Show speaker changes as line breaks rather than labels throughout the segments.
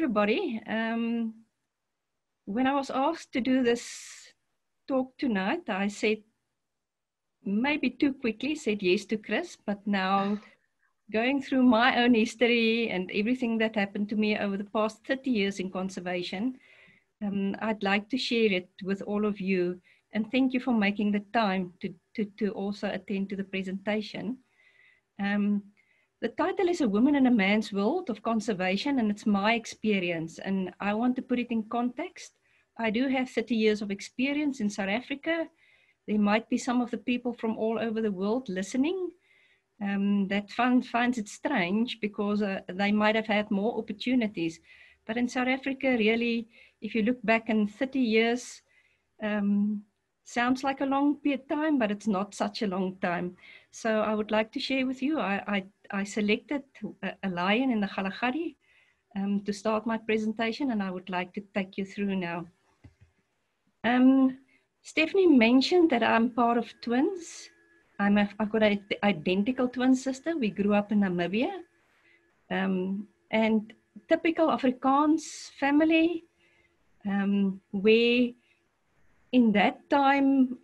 everybody. When I was asked to do this talk tonight, I said maybe too quickly, said yes to Chris, but now going through my own history and everything that happened to me over the past 30 years in conservation, I'd like to share it with all of you. And thank you for making the time to also attend to the presentation. The title is A Woman in a Man's World of Conservation, and it's my experience. And I want to put it in context. I do have 30 years of experience in South Africa. There might be some of the people from all over the world listening that finds it strange because they might have had more opportunities. But in South Africa, really, if you look back in 30 years, sounds like a long period of time, but it's not such a long time. So I would like to share with you, I selected a lion in the Kalahari to start my presentation, and I would like to take you through now. Stephanie mentioned that I'm part of twins. I've got an identical twin sister. We grew up in Namibia. And typical Afrikaans family, where in that time,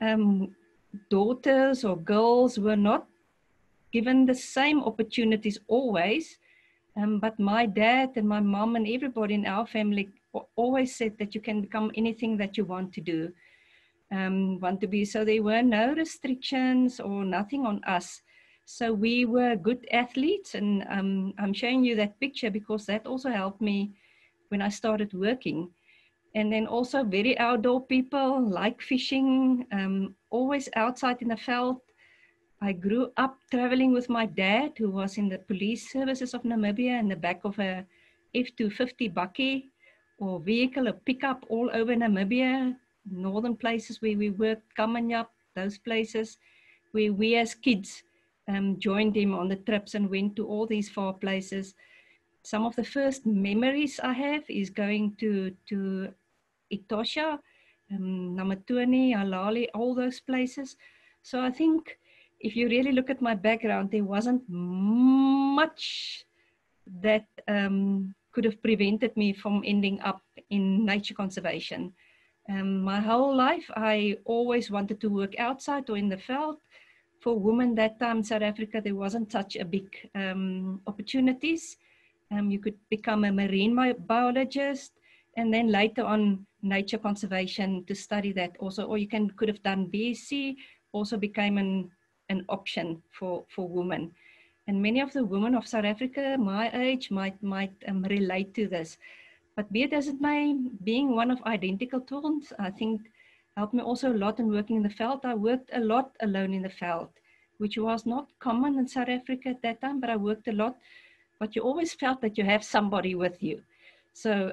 daughters or girls were not given the same opportunities always. But my dad and my mom and everybody in our family always said that you can become anything that you want to do. So there were no restrictions or nothing on us. So we were good athletes, and I'm showing you that picture because that also helped me when I started working. And then also very outdoor people, like fishing, always outside in the veld. I grew up traveling with my dad, who was in the police services of Namibia, in the back of a F-250 bakkie or vehicle, a pickup all over Namibia. Northern places where we worked, Kamanyap, those places where we as kids joined him on the trips and went to all these far places. Some of the first memories I have is going to Etosha, Namatuni, Halali, all those places. So I think if you really look at my background, there wasn't much that could have prevented me from ending up in nature conservation. My whole life, I always wanted to work outside or in the veld. For women that time in South Africa, there wasn't such a big opportunities. You could become a marine biologist, and then later on nature conservation to study that also. Or you could have done BSc, also became an option for women. And many of the women of South Africa, my age, might relate to this. But be it as it may, being one of identical twins, I think helped me also a lot in working in the veld. I worked a lot alone in the veld, which was not common in South Africa at that time, but I worked a lot. But you always felt that you have somebody with you. So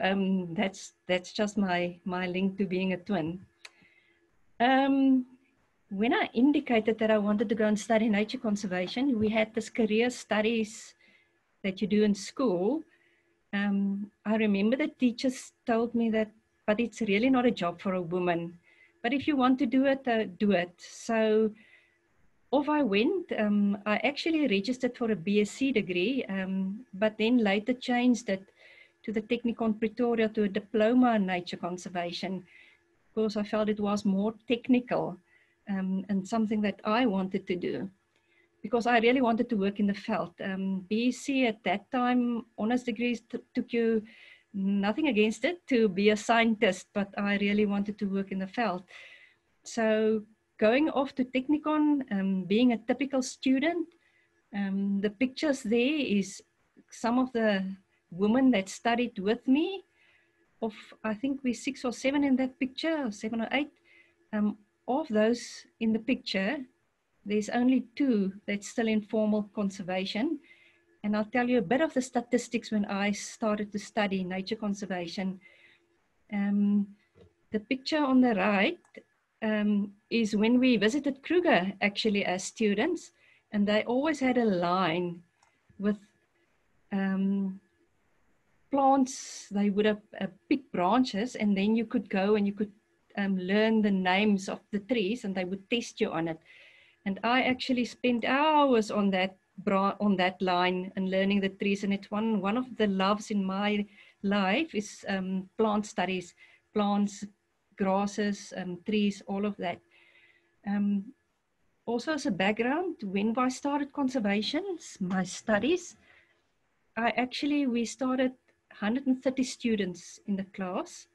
that's just my link to being a twin. When I indicated that I wanted to go and study nature conservation, we had this career studies that you do in school. I remember the teachers told me that, but it's really not a job for a woman. But if you want to do it, do it. So off I went. I actually registered for a BSc degree, but then later changed it to the Technikon Pretoria to a diploma in nature conservation, because I felt it was more technical and something that I wanted to do, because I really wanted to work in the veld. BSc at that time, honors degrees took you, nothing against it, to be a scientist, but I really wanted to work in the veld. So going off to Technikon, being a typical student, the pictures there is some of the women that studied with me. I think we're 6 or 7 in that picture, or 7 or 8. Of those in the picture, there's only 2 that's still in formal conservation. And I'll tell you a bit of the statistics when I started to study nature conservation. The picture on the right is when we visited Kruger, actually, as students. And they always had a line with plants. They would have picked branches, and then you could go and you could learn the names of the trees, and they would test you on it. And I actually spent hours on that line and learning the trees. And it's one of the loves in my life is plant studies, plants, grasses, trees, all of that. Also as a background, when I started conservation, my studies, we started 130 students in the class.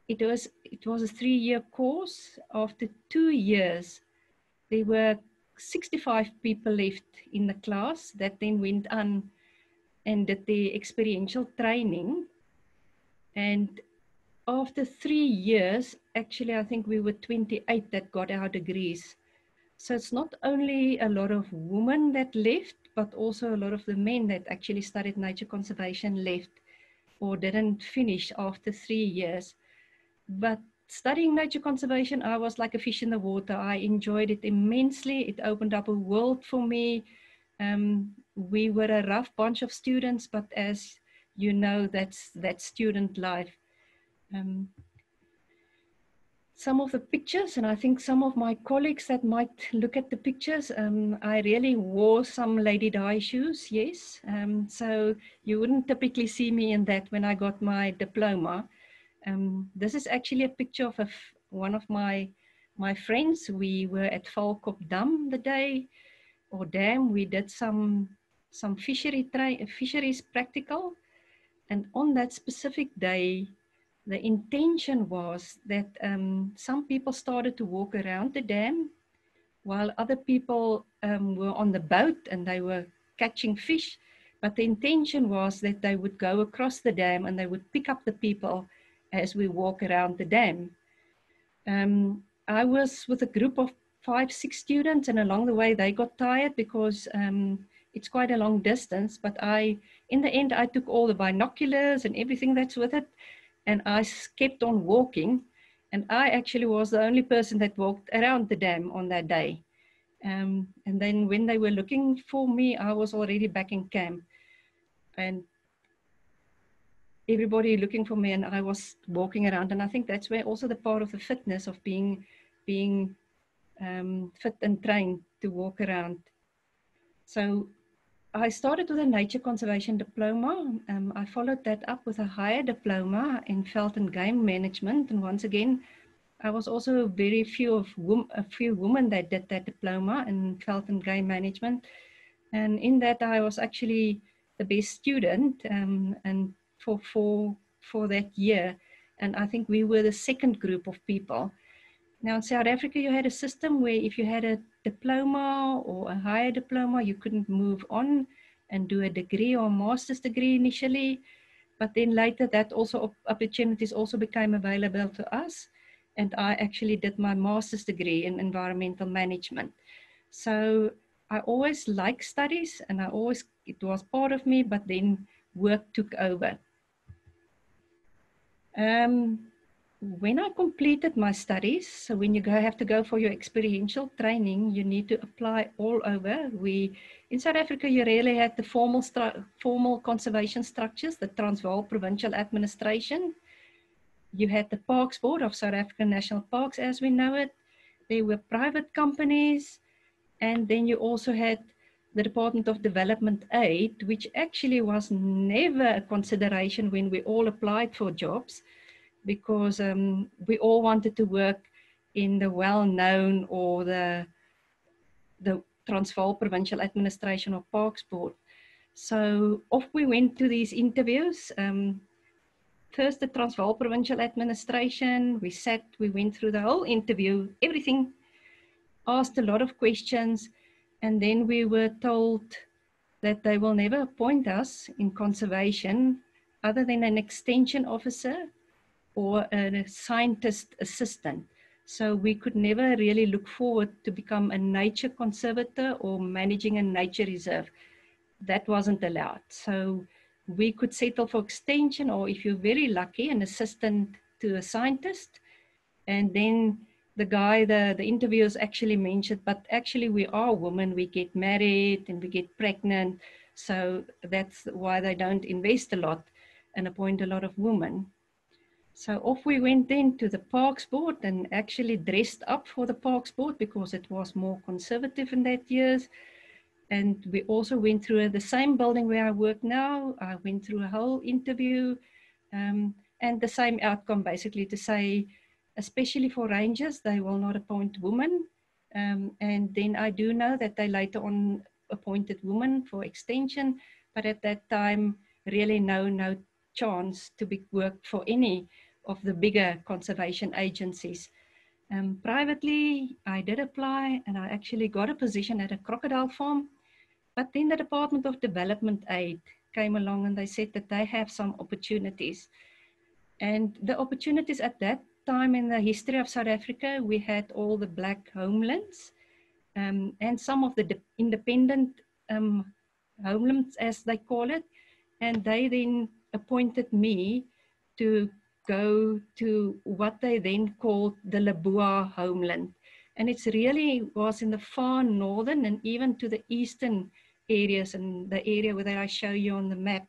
It was a 3-year course. After 2 years, there were 65 people left in the class that then went on and did the experiential training. And after 3 years, actually, I think we were 28 that got our degrees. So it's not only a lot of women that left, but also a lot of the men that actually studied nature conservation left or didn't finish after 3 years. But studying nature conservation, I was like a fish in the water. I enjoyed it immensely. It opened up a world for me. We were a rough bunch of students, but as you know, that's student life. Some of the pictures, and I think some of my colleagues that might look at the pictures, I really wore some Lady Di shoes, yes. So you wouldn't typically see me in that when I got my diploma. This is actually a picture of one of my friends. We were at Valkop Dam the day, or dam. We did some fisheries practical, and on that specific day, the intention was that some people started to walk around the dam while other people were on the boat and they were catching fish. But the intention was that they would go across the dam and they would pick up the people as we walk around the dam. I was with a group of 5, 6 students, and along the way they got tired because it's quite a long distance. But in the end, I took all the binoculars and everything that's with it, and I kept on walking. And I actually was the only person that walked around the dam on that day. And then when they were looking for me, I was already back in camp. And everybody looking for me, and I was walking around. And I think that's where also the part of the fitness of being fit and trained to walk around. So I started with a nature conservation diploma. I followed that up with a higher diploma in veld and game management. And once again, I was also a few women that did that diploma in veld and game management. And in that, I was actually the best student and for that year. And I think we were the second group of people. Now in South Africa, you had a system where if you had a diploma or a higher diploma, you couldn't move on and do a degree or a master's degree initially. But then later that also opportunities also became available to us. And I actually did my master's degree in environmental management. So I always liked studies, and it was part of me, but then work took over. When I completed my studies, so when you have to go for your experiential training, you need to apply all over. In South Africa, you really had the formal conservation structures, the Transvaal Provincial Administration. You had the Parks Board of South African National Parks as we know it. There were private companies. And then you also had the Department of Development Aid, which actually was never a consideration when we all applied for jobs, because we all wanted to work in the well-known or the Transvaal Provincial Administration or Parks Board. So off we went to these interviews. First, the Transvaal Provincial Administration, we went through the whole interview, everything, asked a lot of questions, and then we were told that they will never appoint us in conservation other than an extension officer or a scientist assistant. So we could never really look forward to become a nature conservator or managing a nature reserve. That wasn't allowed. So we could settle for extension, or if you're very lucky, an assistant to a scientist. And then the interviewers actually mentioned, but actually we are women, we get married and we get pregnant. So that's why they don't invest a lot and appoint a lot of women. So off we went then to the Parks Board and actually dressed up for the Parks Board because it was more conservative in that years. And we also went through the same building where I work now. I went through a whole interview, and the same outcome, basically to say, especially for rangers, they will not appoint women. And then I do know that they later on appointed women for extension, but at that time, really no chance to be worked for any of the bigger conservation agencies. Privately, I did apply and I actually got a position at a crocodile farm. But then the Department of Development Aid came along and they said that they have some opportunities. And the opportunities at that time in the history of South Africa, we had all the black homelands, and some of the independent homelands, as they call it. And they then appointed me to go to what they then called the Leboa homeland. And it's really was in the far northern and even to the eastern areas, and the area where I show you on the map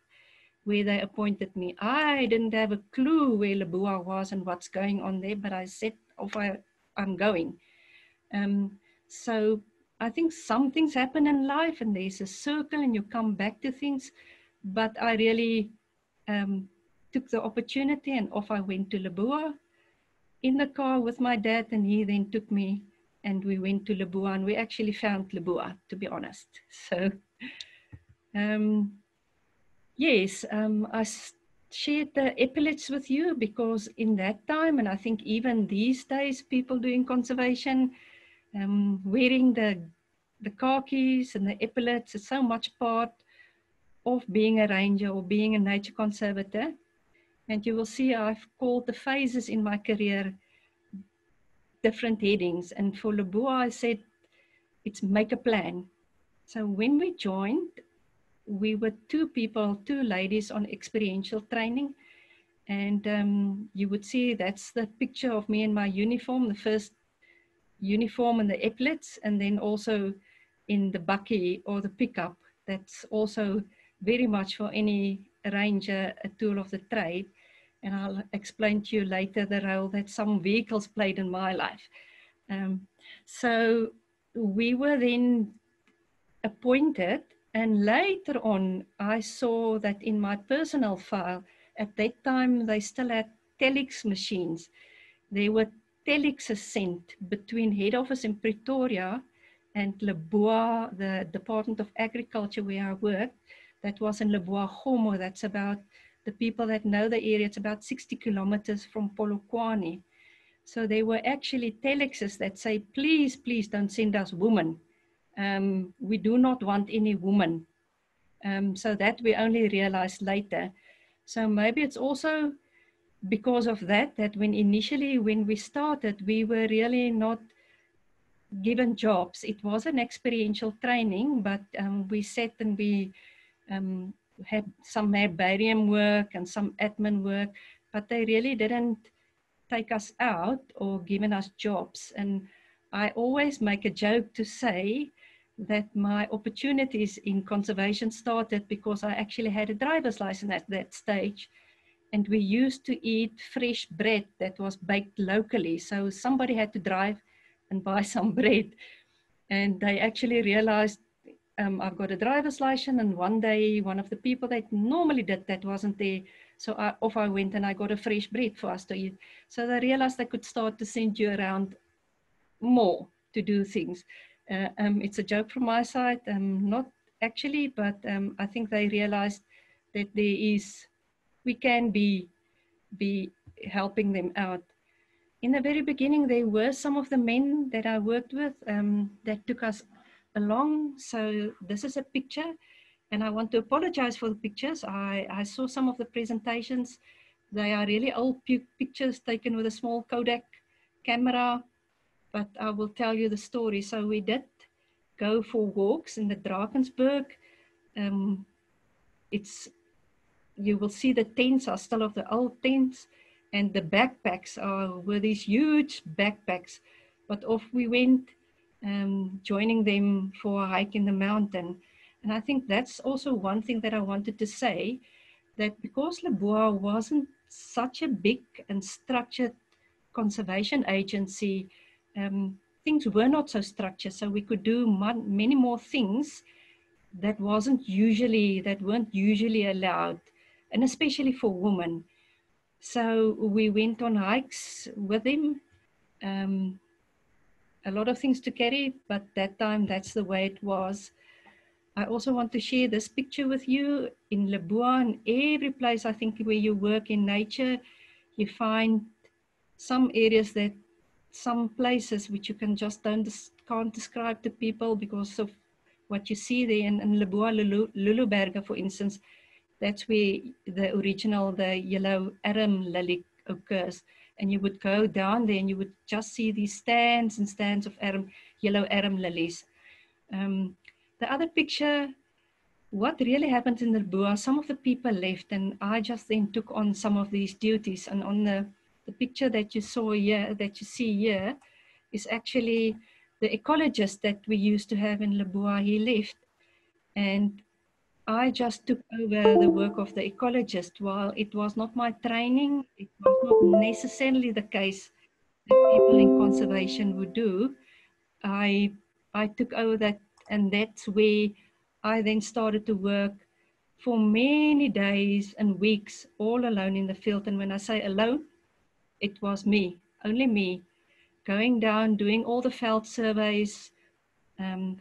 where they appointed me. I didn't have a clue where Leboa was and what's going on there, but I said, off I'm going. So I think some things happen in life and there's a circle and you come back to things, but I really took the opportunity and off I went to Leboa in the car with my dad, and he then took me and we went to Leboa, and we actually found Leboa, to be honest. So yes, I shared the epaulets with you because in that time, and I think even these days, people doing conservation, wearing the khakis and the epaulets is so much part of being a ranger or being a nature conservator. And you will see I've called the phases in my career different headings. And for Leboa, I said, it's make a plan. So when we joined, we were two people, two ladies on experiential training. And you would see that's the picture of me in my uniform, the first uniform and the epaulets, and then also in the bakkie or the pickup. That's also very much for any ranger a tool of the trade. And I'll explain to you later the role that some vehicles played in my life. So we were then appointed, and later on I saw that in my personal file, at that time they still had telex machines. There were telexes sent between head office in Pretoria and Leboa, the Department of Agriculture where I worked. That was in Leboa Gomo. That's about, the people that know the area, it's about 60 kilometers from Polokwane. So there were actually telexes that say, please, please don't send us women. We do not want any woman. So that we only realized later. So maybe it's also because of that, that when we started, we were really not given jobs. It was an experiential training, but we sat and we had some herbarium work and some admin work, but they really didn't take us out or given us jobs. And I always make a joke to say that my opportunities in conservation started because I actually had a driver's license at that stage. And we used to eat fresh bread that was baked locally. So somebody had to drive and buy some bread. And they actually realized I've got a driver's license. And one day, one of the people that normally did that wasn't there. So off I went and I got a fresh bread for us to eat. So they realized they could start to send you around more to do things. It's a joke from my side, not actually, but I think they realized that we can be helping them out. In the very beginning, there were some of the men that I worked with that took us along. So this is a picture, and I want to apologize for the pictures. I saw some of the presentations. They are really old pictures taken with a small Kodak camera, but I will tell you the story. So we did go for walks in the Drakensberg. You will see the tents are still of the old tents, and the backpacks were these huge backpacks. But off we went, joining them for a hike in the mountain. And I think that's also one thing that I wanted to say, that because Leboa wasn't such a big and structured conservation agency, things were not so structured, so we could do many more things that weren't usually allowed, and especially for women. So we went on hikes with him. Um, a lot of things to carry, but that time that's the way it was. I also want to share this picture with you in Leboa. And every place I think where you work in nature, you find some areas that some places which you can just can't describe to people because of what you see there in Leboa, Luluberge, for instance. That's where the yellow arum lily occurs. And you would go down there and you would just see these stands and stands of yellow arum lilies. The other picture, what really happened in the Boer, some of the people left and I just then took on some of these duties. And on the picture that you saw here, that you see here, is actually the ecologist that we used to have in Leboa. He left and I just took over the work of the ecologist. While it was not my training, it was not necessarily the case that people in conservation would do. I took over that, and that's where I then started to work for many days and weeks all alone in the field. And when I say alone, it was me, only me, going down, doing all the field surveys,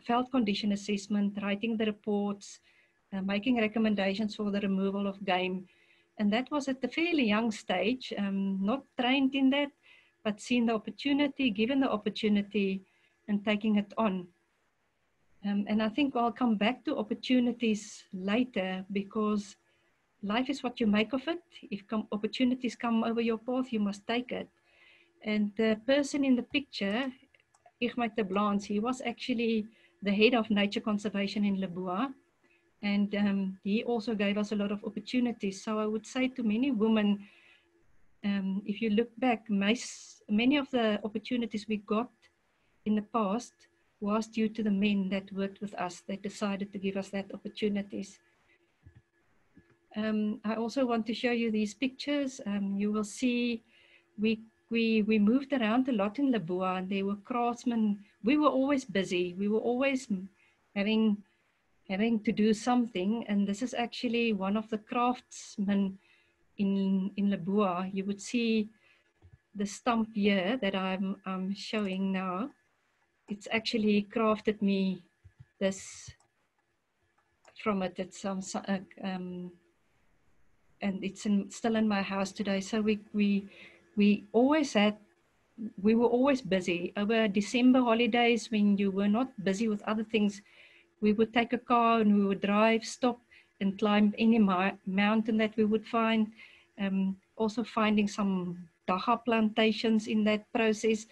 field condition assessment, writing the reports, making recommendations for the removal of game. And that was at a fairly young stage, not trained in that, but seeing the opportunity, given the opportunity, and taking it on. And I think I'll come back to opportunities later because life is what you make of it. If opportunities come over your path, you must take it. And the person in the picture, Irma de Blans, he was actually the head of nature conservation in Leboa. And he also gave us a lot of opportunities. So I would say to many women, if you look back, many of the opportunities we got in the past was due to the men that worked with us, that decided to give us that opportunities. I also want to show you these pictures. You will see we moved around a lot in Leboa, and there were craftsmen. We were always busy. We were always having to do something. And this is actually one of the craftsmen in Leboa. You would see the stump here that I'm showing now. It's actually crafted me this from it. It's and it's still in my house today. So we always had, we were always busy. Over December holidays, when you were not busy with other things, we would take a car and we would drive, stop and climb any mountain that we would find. Also finding some dacha plantations in that process,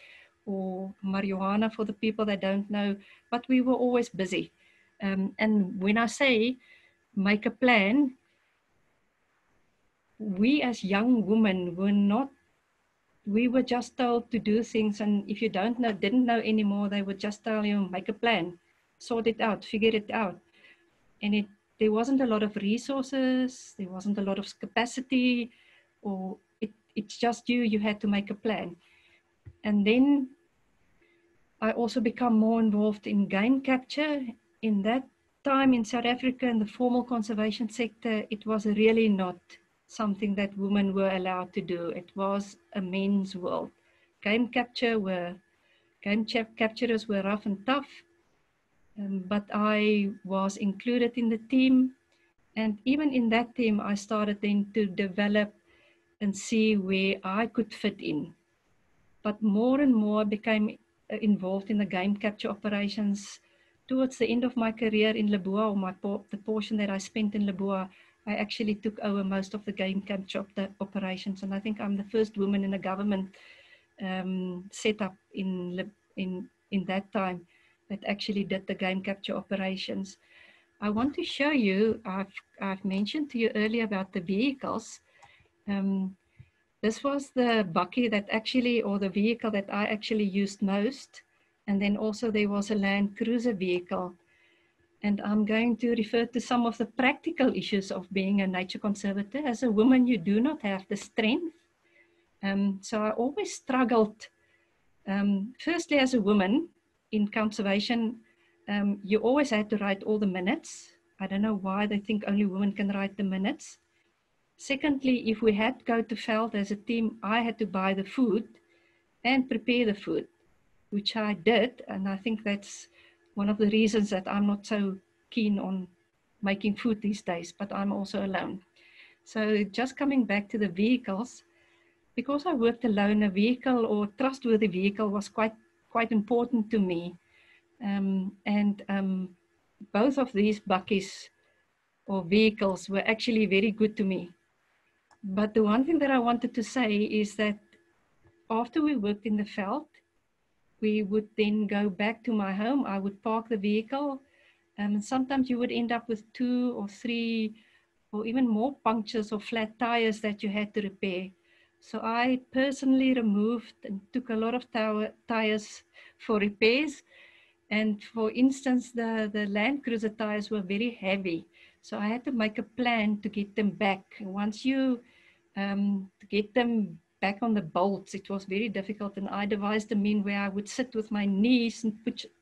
or marijuana for the people that don't know, but we were always busy. And when I say make a plan, we as young women were not, we were just told to do things, and if you didn't know anymore, they would just tell you, make a plan, sort it out, figure it out. And there wasn't a lot of resources, there wasn't a lot of capacity, or it's just you had to make a plan. And then I also become more involved in game capture. In that time in South Africa, in the formal conservation sector, it was really not something that women were allowed to do. It was a men's world. Game capturers were rough and tough, but I was included in the team. And even in that team, I started then to develop and see where I could fit in. But more and more became involved in the game capture operations. Towards the end of my career in Leboa, or the portion that I spent in Leboa, I actually took over most of the game capture operations. And I think I'm the first woman in a government setup in that time that actually did the game capture operations. I want to show you, I've mentioned to you earlier about the vehicles. This was the bakkie that actually, or the vehicle that I actually used most. And then also there was a Land Cruiser vehicle. And I'm going to refer to some of the practical issues of being a nature conservator. As a woman, you do not have the strength. So I always struggled, firstly as a woman in conservation, you always had to write all the minutes. I don't know why they think only women can write the minutes. Secondly, if we had to go to veld as a team, I had to buy the food and prepare the food, which I did. And I think that's one of the reasons that I'm not so keen on making food these days, but I'm also alone. So just coming back to the vehicles, because I worked alone, a vehicle or trustworthy vehicle was quite important to me. And both of these bakkies or vehicles were actually very good to me. But the one thing that I wanted to say is that after we worked in the veld, we would then go back to my home. I would park the vehicle. And sometimes you would end up with 2 or 3 or even more punctures or flat tires that you had to repair. So I personally removed and took a lot of tires for repairs. And for instance, the Land Cruiser tires were very heavy. So I had to make a plan to get them back. Once you get them back on the bolts, it was very difficult. And I devised a mean where I would sit with my knees and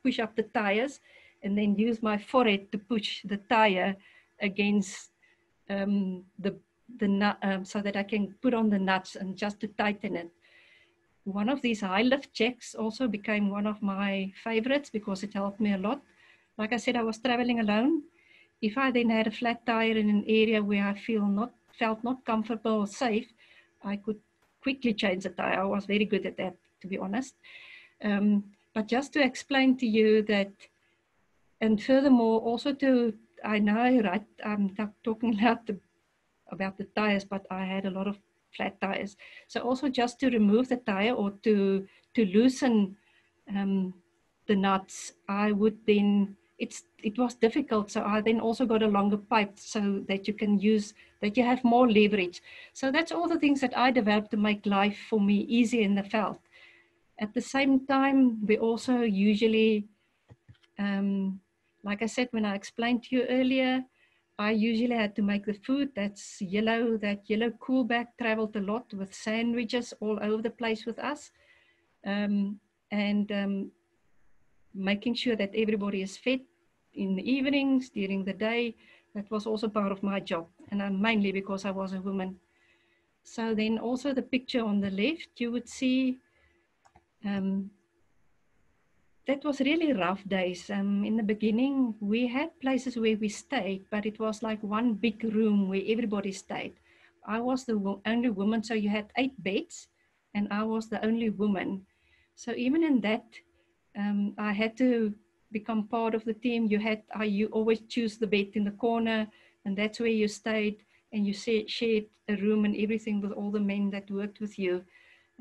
push up the tires and then use my forehead to push the tire against the nut, so that I can put on the nuts and just to tighten it. One of these high lift checks also became one of my favorites because it helped me a lot. Like I said, I was traveling alone. If I then had a flat tire in an area where I felt not comfortable or safe, I could quickly change the tire. I was very good at that, to be honest. But just to explain to you that, and furthermore, also I know, right, I'm talking about the tires, but I had a lot of flat tires. So also just to remove the tire or to loosen the nuts, I would then, it was difficult. So I then also got a longer pipe so that that you have more leverage. So that's all the things that I developed to make life for me easier in the veld. At the same time, we also usually, like I said, when I explained to you earlier, I usually had to make the food. That yellow cool bag traveled a lot with sandwiches all over the place with us. And making sure that everybody is fed in the evenings, during the day, that was also part of my job. And mainly because I was a woman. So then also the picture on the left, you would see that was really rough days. In the beginning, we had places where we stayed, but it was like one big room where everybody stayed. I was the only woman, so you had 8 beds, and I was the only woman. So even in that, I had to become part of the team. You always choose the bed in the corner, and that's where you stayed, and you shared a room and everything with all the men that worked with you.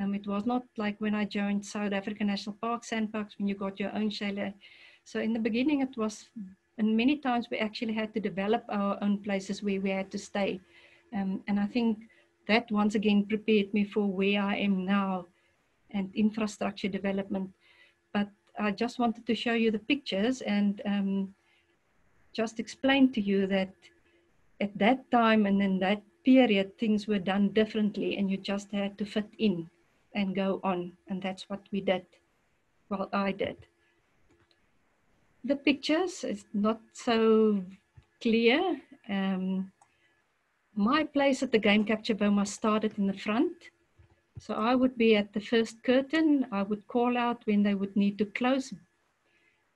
It was not like when I joined South African National Park, Sanparks, when you got your own chalet. So in the beginning it was, and many times we actually had to develop our own places where we had to stay. And I think that once again prepared me for where I am now and infrastructure development. But I just wanted to show you the pictures and just explain to you that at that time and in that period, things were done differently and you just had to fit in and go on. And that's what we did. Well, I did. The pictures is not so clear. My place at the game capture boma started in the front. So I would be at the first curtain. I would call out when they would need to close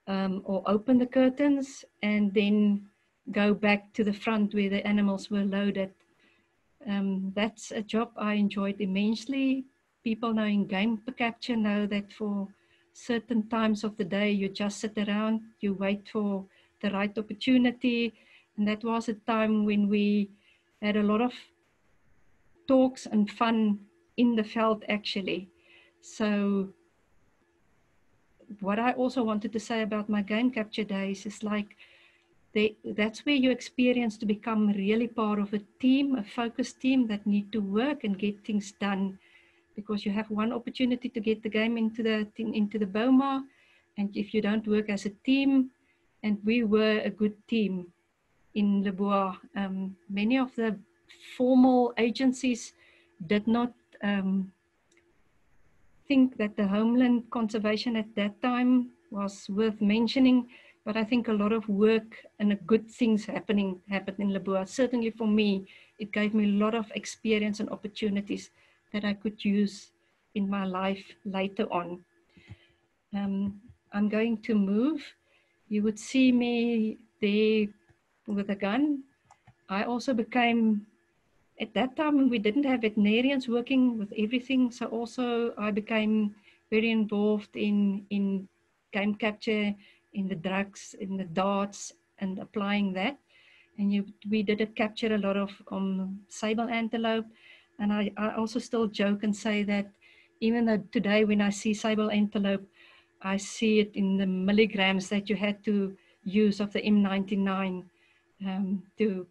or open the curtains and then go back to the front where the animals were loaded. That's a job I enjoyed immensely. People knowing game capture know that for certain times of the day, you just sit around, you wait for the right opportunity. And that was a time when we had a lot of talks and fun in the veld actually. So what I also wanted to say about my game capture days is like, that's where you experience to become really part of a team, a focused team that need to work and get things done, because you have one opportunity to get the game into the boma, and if you don't work as a team, and we were a good team in Leboa. Many of the formal agencies did not think that the homeland conservation at that time was worth mentioning. But I think a lot of work and good things happened in Leboa. Certainly for me, it gave me a lot of experience and opportunities that I could use in my life later on. I'm going to move. You would see me there with a gun. I also became, at that time, we didn't have veterinarians working with everything. So also I became very involved in game capture, in the drugs, in the darts, and applying that. And we did capture a lot of sable antelope. And I also still joke and say that even though today when I see sable antelope, I see it in the milligrams that you had to use of the M99 to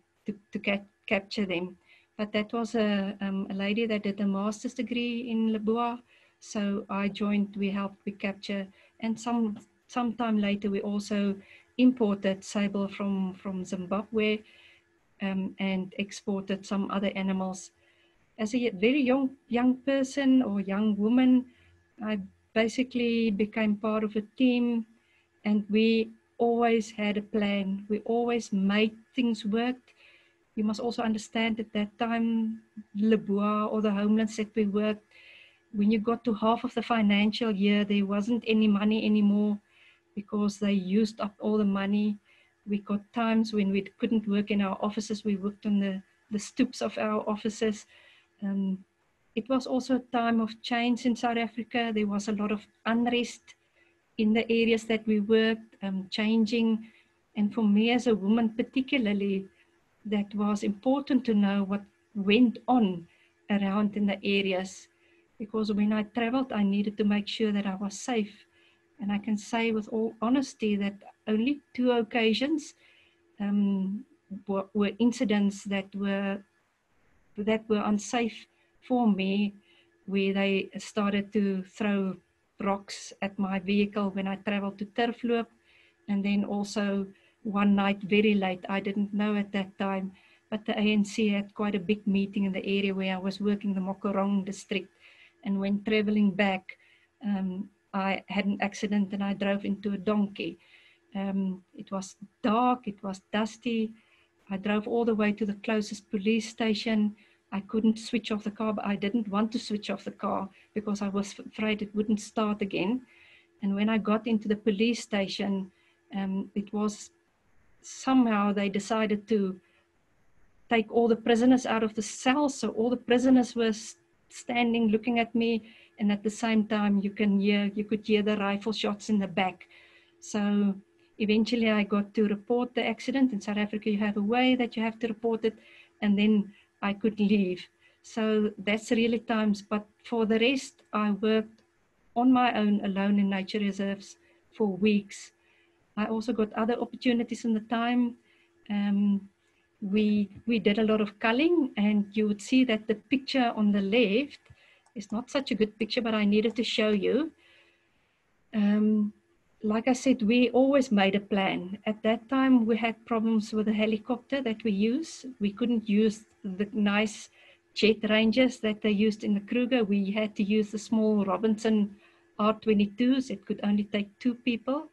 capture them. But that was a lady that did a master's degree in Leboa. So I joined, we helped, we capture. And sometime later, we also imported sable from Zimbabwe and exported some other animals. As a very young person or young woman, I basically became part of a team, and we always had a plan. We always made things work. You must also understand at that time, Leboa or the homelands that we worked, when you got to half of the financial year, there wasn't any money anymore because they used up all the money. We got times when we couldn't work in our offices. We worked on the stoops of our offices. It was also a time of change in South Africa. There was a lot of unrest in the areas that we worked, changing. And for me as a woman particularly, that was important to know what went on around in the areas. Because when I traveled, I needed to make sure that I was safe. And I can say with all honesty that only 2 occasions were incidents that were unsafe for me, where they started to throw rocks at my vehicle when I traveled to Turfloop. And then also one night very late, I didn't know at that time, but the ANC had quite a big meeting in the area where I was working, the Mokorong district. And when traveling back, I had an accident and I drove into a donkey. It was dark, it was dusty. I drove all the way to the closest police station. I couldn't switch off the car, but I didn't want to switch off the car because I was afraid it wouldn't start again. And when I got into the police station, it was somehow they decided to take all the prisoners out of the cells. So all the prisoners were standing looking at me. And at the same time, you could hear the rifle shots in the back. So eventually I got to report the accident. In South Africa, you have a way that you have to report it, and then I could leave. So that's really times. But for the rest, I worked on my own, alone in nature reserves for weeks. I also got other opportunities in the time. We did a lot of culling, and you would see that the picture on the left is not such a good picture, but I needed to show you. Like I said, we always made a plan. At that time, we had problems with the helicopter that we use. We couldn't use the nice jet rangers that they used in the Kruger. We had to use the small Robinson R22s. It could only take 2 people.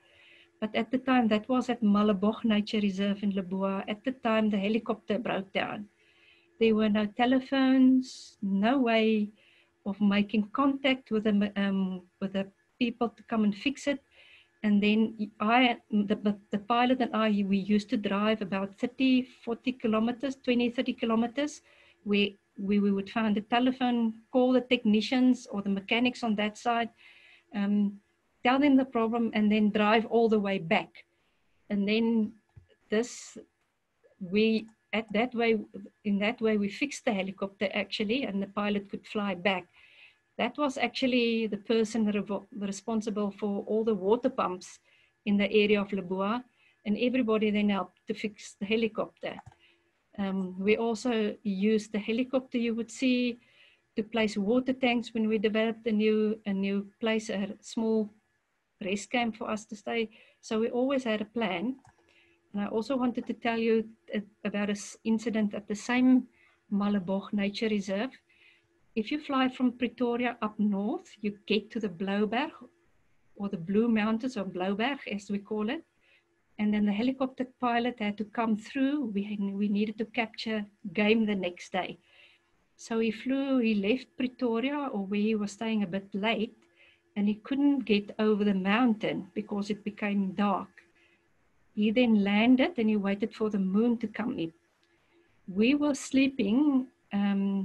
But at the time, that was at Malabog Nature Reserve in Leboa. At the time, the helicopter broke down. There were no telephones, no way of making contact with the people to come and fix it. And then the pilot and I, we used to drive about 30, 40 kilometers, 20, 30 kilometers, where we would find a telephone, call the technicians or the mechanics on that side, tell them the problem, and then drive all the way back. And then in that way, we fixed the helicopter actually, and the pilot could fly back. That was actually the person responsible for all the water pumps in the area of Leboa, and everybody then helped to fix the helicopter. We also used the helicopter, you would see, to place water tanks when we developed a new place, a small rest camp for us to stay. So we always had a plan. And I also wanted to tell you about an incident at the same Malabog Nature Reserve. If you fly from Pretoria up north, you get to the Blouberg, or the Blue Mountains, or Blouberg as we call it. And then the helicopter pilot had to come through. We needed to capture game the next day. So he left Pretoria, or where he was staying, a bit late, and he couldn't get over the mountain because it became dark. He then landed and he waited for the moon to come in. We were sleeping.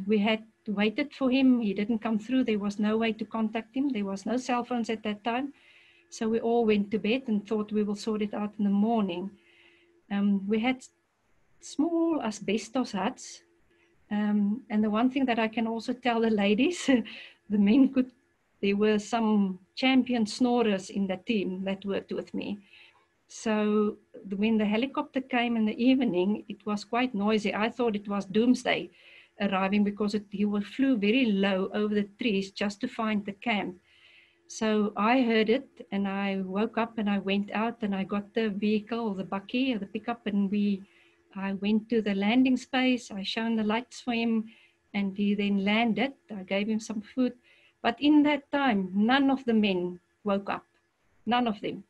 We had waited for him. He didn't come through. There was no way to contact him. There was no cell phones at that time. So we all went to bed and thought we will sort it out in the morning. We had small asbestos huts. And the one thing that I can also tell the ladies, the men there were some champion snorers in the team that worked with me. So when the helicopter came in the evening, it was quite noisy. I thought it was doomsday arriving because he flew very low over the trees just to find the camp. So I heard it and I woke up and I went out and I got the vehicle, the bakkie, the pickup, and I went to the landing space. I shone the lights for him and he then landed. I gave him some food. But in that time, none of the men woke up, none of them.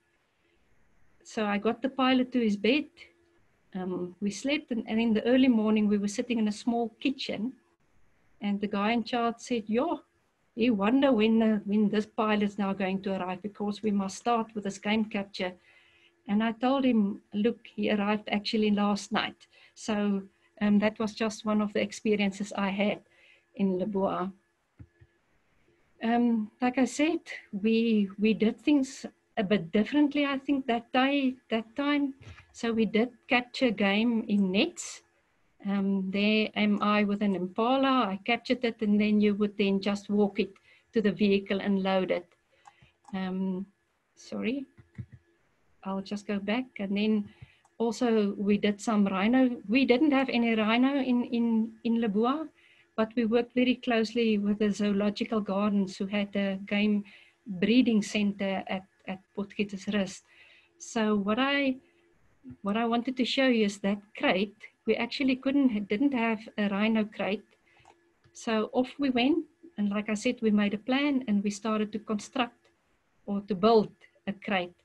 So I got the pilot to his bed. We slept, and in the early morning, we were sitting in a small kitchen, and the guy in charge said, "Yo, you wonder when this pilot's now going to arrive, because we must start with this game capture." And I told him, "Look, he arrived actually last night." So that was just one of the experiences I had in Leboa. Like I said, we did things a bit differently, I think, that time. So we did capture game in nets. There am I with an Impala. I captured it, and then you would then just walk it to the vehicle and load it. Sorry, I'll just go back. And then also we did some rhino. We didn't have any rhino in Leboa, but we worked very closely with the zoological gardens, who had a game breeding center at Potgietersrus. So what I wanted to show you is that crate. We actually didn't have a rhino crate. So off we went, and like I said, we made a plan and we started to construct or to build a crate.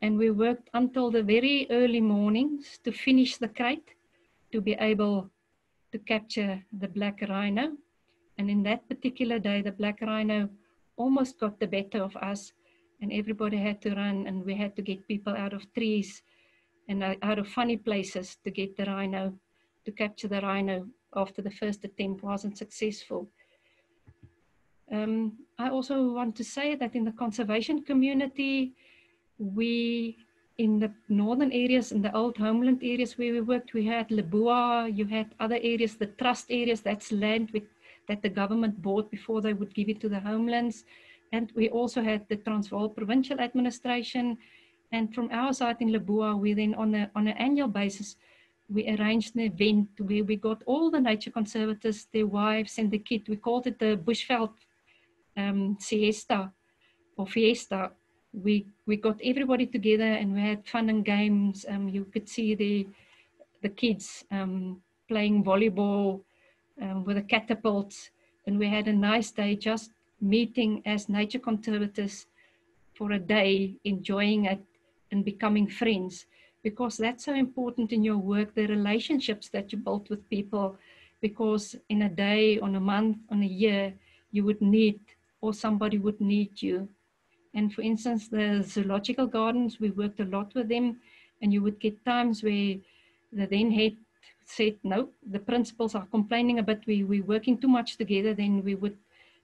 And we worked until the very early mornings to finish the crate, to be able to capture the black rhino. And in that particular day, the black rhino almost got the better of us, and everybody had to run, and we had to get people out of trees and out of funny places to get the rhino, to capture the rhino after the first attempt wasn't successful. I also want to say that in the conservation community, in the northern areas, in the old homeland areas where we worked, we had Leboa, you had other areas, the trust areas, that's land that the government bought before they would give it to the homelands. And we also had the Transvaal Provincial Administration. And from our side in Leboa, we then on an annual basis, we arranged an event where we got all the nature conservators, their wives and the kids. We called it the Bushveld siesta or fiesta. We got everybody together and we had fun and games. You could see the kids playing volleyball with the catapults, and we had a nice day just meeting as nature conservators for a day, enjoying it and becoming friends, because that's so important in your work, the relationships that you build with people, because in a day, on a month, on a year, you would need, or somebody would need you. And for instance, the zoological gardens, we worked a lot with them, and you would get times where the then head said, no, the principals are complaining a bit, we're working too much together, then we would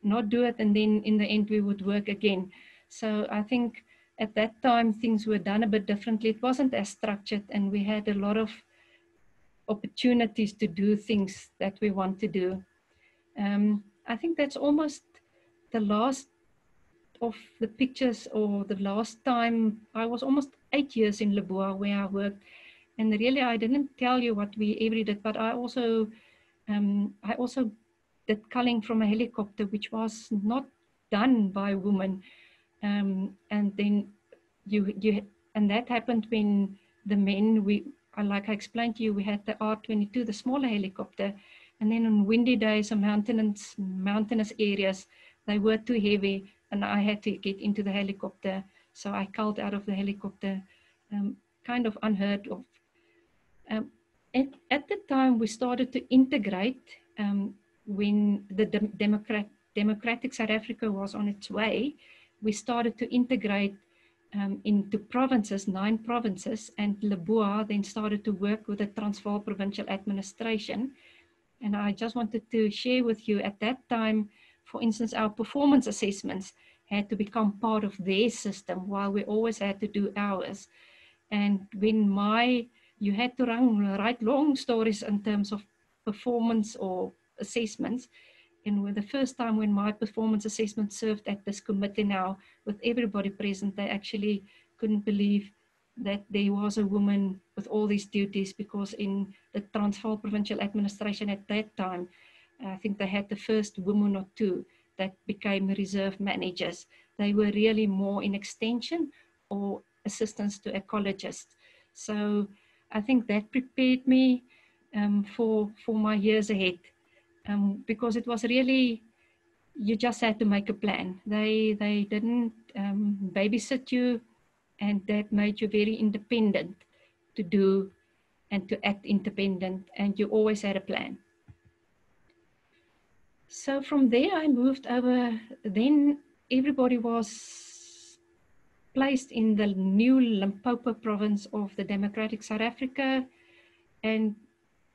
not do it, and then in the end we would work again. So I think at that time things were done a bit differently. It wasn't as structured, and we had a lot of opportunities to do things that we want to do. I think that's almost the last of the pictures, or the last time. I was almost 8 years in Leboa where I worked, and really I didn't tell you what we ever did, but I also did culling from a helicopter, which was not done by women, and then and that happened when the men, like I explained to you, we had the R-22, the smaller helicopter, and then on windy days or mountainous areas, they were too heavy, and I had to get into the helicopter. So I culled out of the helicopter. kind of unheard of. Um, at the time, we started to integrate when the democratic South Africa was on its way. We started to integrate into provinces, 9 provinces, and Leboa then started to work with the Transvaal Provincial Administration. And I just wanted to share with you at that time, for instance, our performance assessments had to become part of their system while we always had to do ours. And when you had to write long stories in terms of performance or assessments. And with the first time when my performance assessment served at this committee now, with everybody present, they actually couldn't believe that there was a woman with all these duties, because in the Transvaal Provincial Administration at that time, I think they had the first woman or 2 that became reserve managers. They were really more in extension or assistance to ecologists. So I think that prepared me for my years ahead, because it was really, you just had to make a plan. They didn't babysit you, and that made you very independent to do and to act independent, and you always had a plan. So from there I moved over, then everybody was placed in the new Limpopo province of the Democratic South Africa, and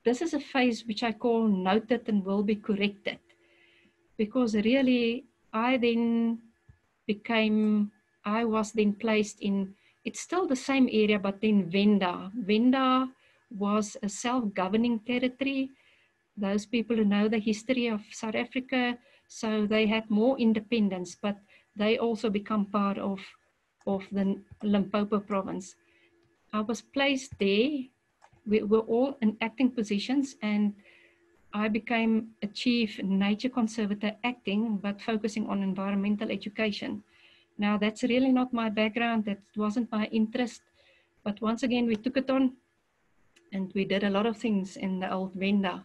this is a phase which I call noted and will be corrected, because really I was then placed in, it's still the same area, but then Venda. Venda was a self-governing territory. Those people who know the history of South Africa, so they had more independence, but they also become part of the Limpopo province. I was placed there. We were all in acting positions, and I became a chief nature conservator acting, but focusing on environmental education. Now, that's really not my background. That wasn't my interest. But once again, we took it on, and we did a lot of things in the old Venda.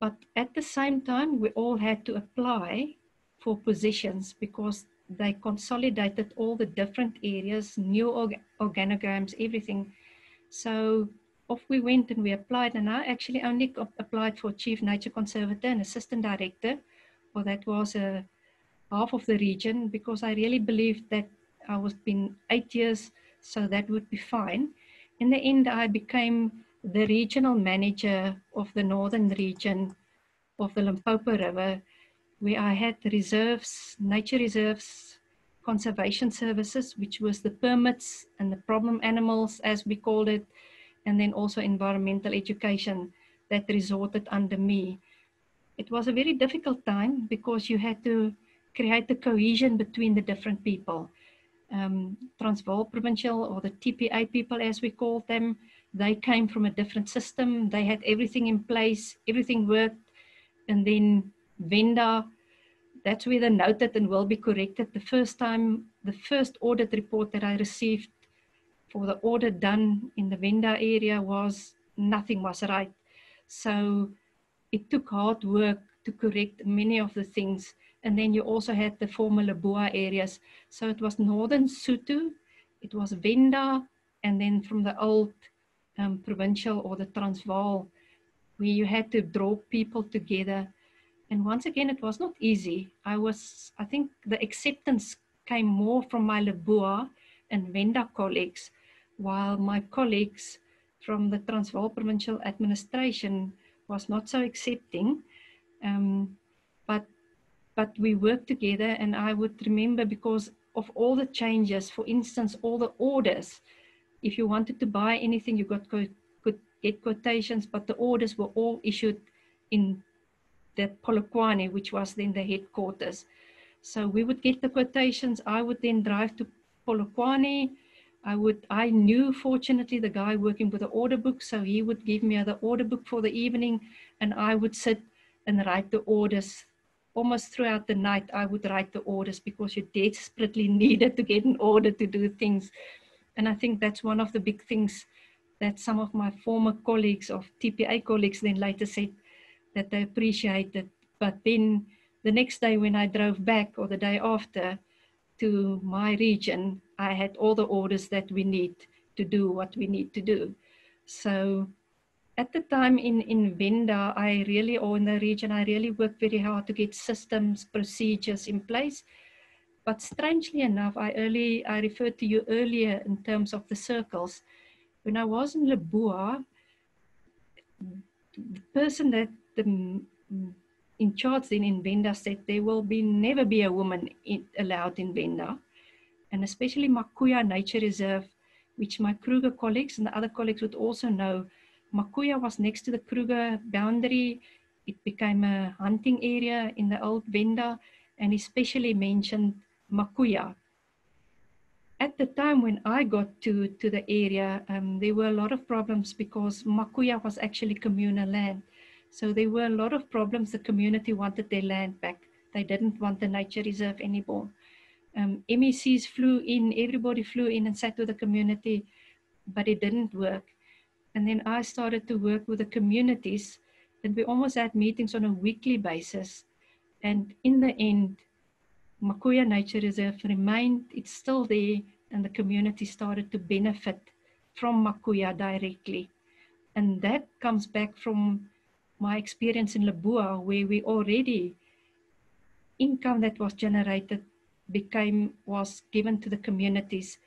But at the same time, we all had to apply for positions, because they consolidated all the different areas, new organograms, everything. So off we went and we applied, and I actually only applied for Chief Nature Conservator and Assistant Director. Well, that was half of the region, because I really believed that I was been 8 years, so that would be fine. In the end, I became the regional manager of the northern region of the Limpopo River, where I had reserves, nature reserves, conservation services, which was the permits and the problem animals, as we called it, and then also environmental education that resorted under me. It was a very difficult time, because you had to create the cohesion between the different people. Transvaal Provincial, or the TPA people as we called them, they came from a different system. They had everything in place, everything worked. And then Venda, that's where the noted and will be corrected. The first audit report that I received for the audit done in the Venda area was nothing was right. So it took hard work to correct many of the things. And then you also had the former Leboa areas. So it was Northern Sotho, it was Venda, and then from the old provincial or the Transvaal, where you had to draw people together. And once again, it was not easy. I think the acceptance came more from my Leboa and Venda colleagues, while my colleagues from the Transvaal Provincial Administration was not so accepting. But we worked together, and I would remember, because of all the changes, for instance, all the orders, if you wanted to buy anything, you could get quotations, but the orders were all issued in the Polokwane, which was then the headquarters. So we would get the quotations. I would then drive to Polokwane. I knew, fortunately, the guy working with the order book, so he would give me the order book for the evening, and I would sit and write the orders. Almost throughout the night, I would write the orders, because you desperately needed to get an order to do things. And I think that's one of the big things that some of my former colleagues, of TPA colleagues, then later said that they appreciated. But then the next day when I drove back, or the day after, to my region, I had all the orders that we need to do what we need to do. So at the time in Venda, or in the region, I really worked very hard to get systems, procedures in place. But strangely enough, I referred to you earlier in terms of the circles. When I was in Leboa, the person that in charge then in Venda said there will never be a woman allowed in Venda, and especially Makuya Nature Reserve, which my Kruger colleagues and the other colleagues would also know. Makuya was next to the Kruger boundary. It became a hunting area in the old Venda, and especially mentioned Makuya. At the time when I got to the area, there were a lot of problems because Makuya was actually communal land. So there were a lot of problems. The community wanted their land back. They didn't want the nature reserve anymore. MECs flew in, everybody flew in and sat with the community, but it didn't work. And then I started to work with the communities, and we almost had meetings on a weekly basis. And in the end, Makuya Nature Reserve remained, it's still there, and the community started to benefit from Makuya directly. And that comes back from my experience in Leboa, where we already, income that was generated was given to the communities.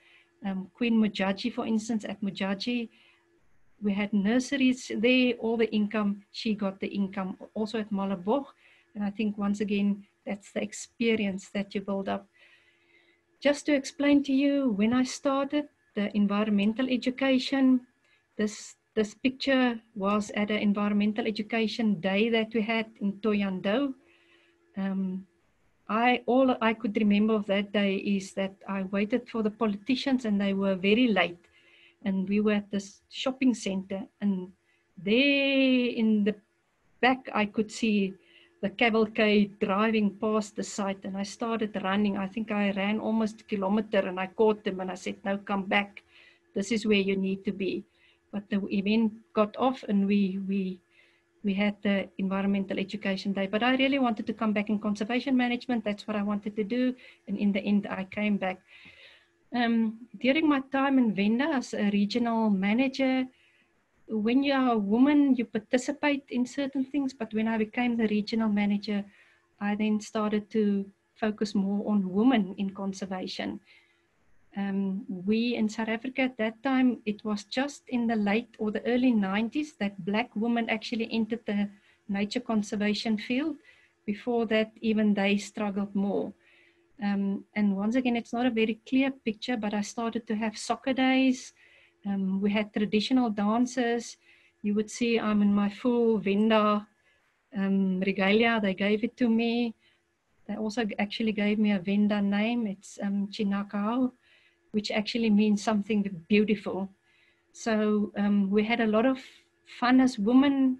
Queen Mujaji, for instance, at Mujaji, we had nurseries there, all the income, she got the income. Also at Malabog, and I think once again, that's the experience that you build up. Just to explain to you, when I started the environmental education, this picture was at an environmental education day that we had in Thohoyandou. All I could remember of that day is that I waited for the politicians and they were very late. And we were at this shopping center, and there in the back I could see the cavalcade driving past the site, and I started running. I think I ran almost a kilometer, and I caught them and I said, "No, come back. This is where you need to be." But the event got off, and we had the environmental education day. But I really wanted to come back in conservation management. That's what I wanted to do, and in the end I came back. During my time in Venda as a regional manager, when you are a woman, you participate in certain things, but when I became the regional manager, I then started to focus more on women in conservation. We in South Africa at that time, it was just in the late or the early 90s that Black women actually entered the nature conservation field. Before that, even they struggled more. And once again, it's not a very clear picture, but I started to have soccer days. We had traditional dances. You would see I'm in my full Venda regalia. They gave it to me. They also actually gave me a Venda name. It's Chinakao, which actually means something beautiful. So we had a lot of fun as women.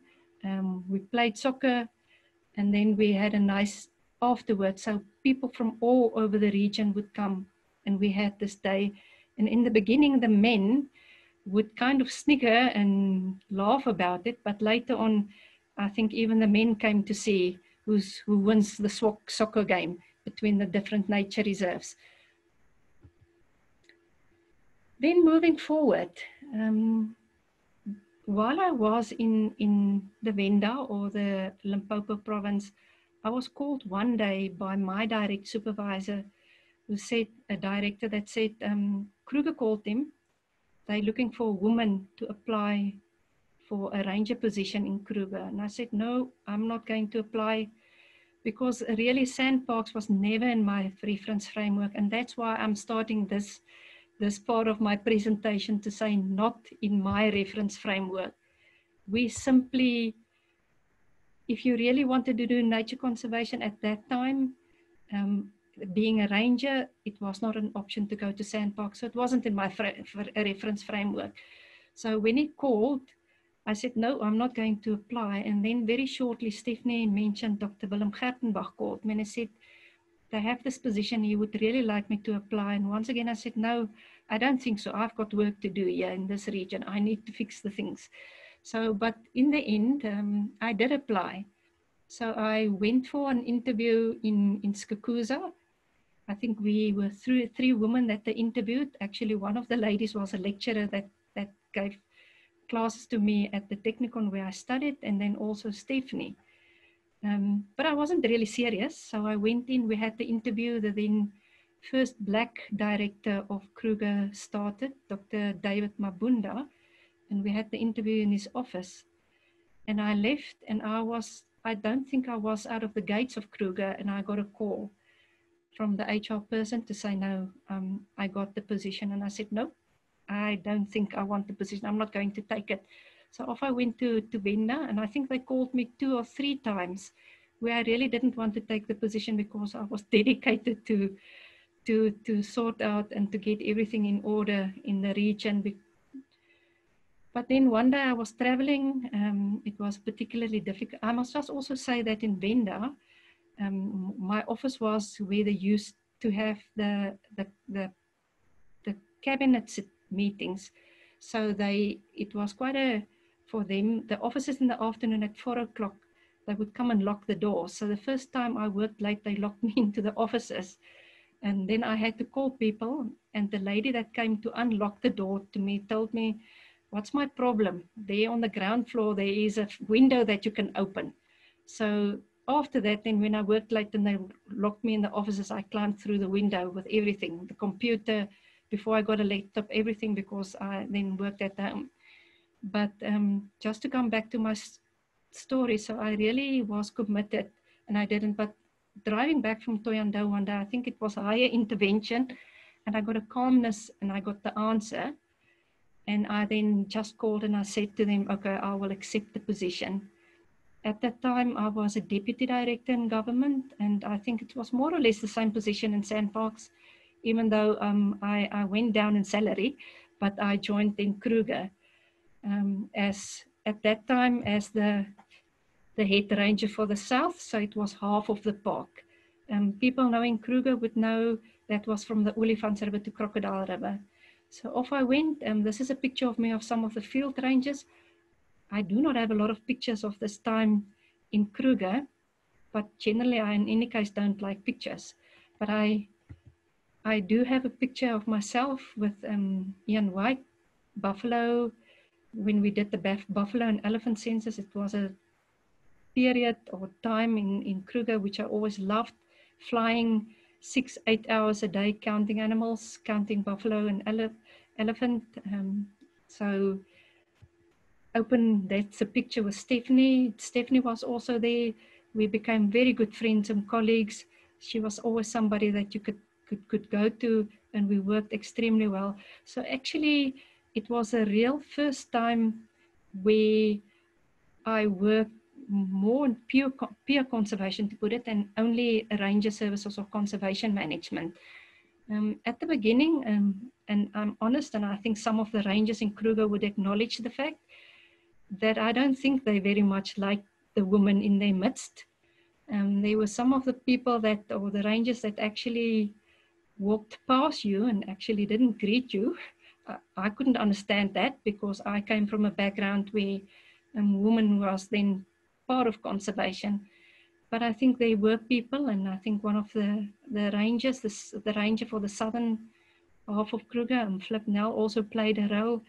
We played soccer, and then we had a nice afterwards. So people from all over the region would come, and we had this day. And in the beginning, the men would kind of snigger and laugh about it, but later on, I think even the men came to see who wins the soccer game between the different nature reserves. Then moving forward, while I was in the Venda or the Limpopo province, I was called one day by my direct supervisor, who said, a director that said, Kruger called him. They're looking for a woman to apply for a ranger position in Kruger. And I said, no, I'm not going to apply, because really Sanparks was never in my reference framework. And that's why I'm starting this part of my presentation to say not in my reference framework. We simply, if you really wanted to do nature conservation at that time, being a ranger, it was not an option to go to Sanparks. So it wasn't in my reference framework. So when he called, I said, no, I'm not going to apply. And then very shortly, Stephanie mentioned Dr. Willem Gertenbach called me and I said, they have this position, he would really like me to apply. And once again, I said, no, I don't think so. I've got work to do here in this region. I need to fix the things. So, but in the end, I did apply. So I went for an interview in Skukuza. I think we were three women that they interviewed. Actually, one of the ladies was a lecturer that gave classes to me at the Technikon where I studied, and then also Stephanie. But I wasn't really serious, so I went in. We had the interview. The then first black director of Kruger started, Dr. David Mabunda, and we had the interview in his office. And I left, and I don't think I was out of the gates of Kruger, and I got a call from the HR person to say, no, I got the position. And I said, no, I don't think I want the position. I'm not going to take it. So off I went to Venda, and I think they called me 2 or 3 times where I really didn't want to take the position because I was dedicated to sort out and to get everything in order in the region. But then one day I was traveling. It was particularly difficult. I must just also say that in Venda, my office was where they used to have the cabinet meetings. So it was quite for them, the offices in the afternoon at 4 o'clock, they would come and lock the door. So the first time I worked late, they locked me into the offices. And then I had to call people. And the lady that came to unlock the door to me told me, what's my problem? There on the ground floor, there is a window that you can open. So after that, then when I worked late and they locked me in the offices, I climbed through the window with everything, the computer, before I got a laptop, everything, because I then worked at home. But just to come back to my story, so I really was committed and I didn't, but driving back from Thohoyandou one day, I think it was higher intervention, and I got a calmness and I got the answer. And I then just called and I said to them, okay, I will accept the position. At that time, I was a deputy director in government, and I think it was more or less the same position in Sanparks, even though I went down in salary, but I joined in Kruger as at that time as the head ranger for the south, so it was half of the park. People knowing Kruger would know that was from the Olifants River to Crocodile River. So off I went. This is a picture of me of some of the field rangers. I do not have a lot of pictures of this time in Kruger, but generally I, in any case, don't like pictures. But I do have a picture of myself with Ian White, buffalo. When we did the buffalo and elephant census, it was a period or time in Kruger, which I always loved, flying 6-8 hours a day, counting animals, counting buffalo and elephant. So that's a picture with Stephanie. Stephanie was also there. We became very good friends and colleagues. She was always somebody that you could go to, and we worked extremely well. So actually, it was a real first time where I worked more in pure conservation, to put it, and only ranger services or conservation management. At the beginning, and I'm honest, and I think some of the rangers in Kruger would acknowledge the fact that I don't think they very much liked the women in their midst. There were some of the people or the rangers that actually walked past you and actually didn't greet you. I couldn't understand that because I came from a background where woman was then part of conservation. But I think there were people, and I think one of the rangers, the ranger for the southern half of Kruger, Flip Nell, also played a role.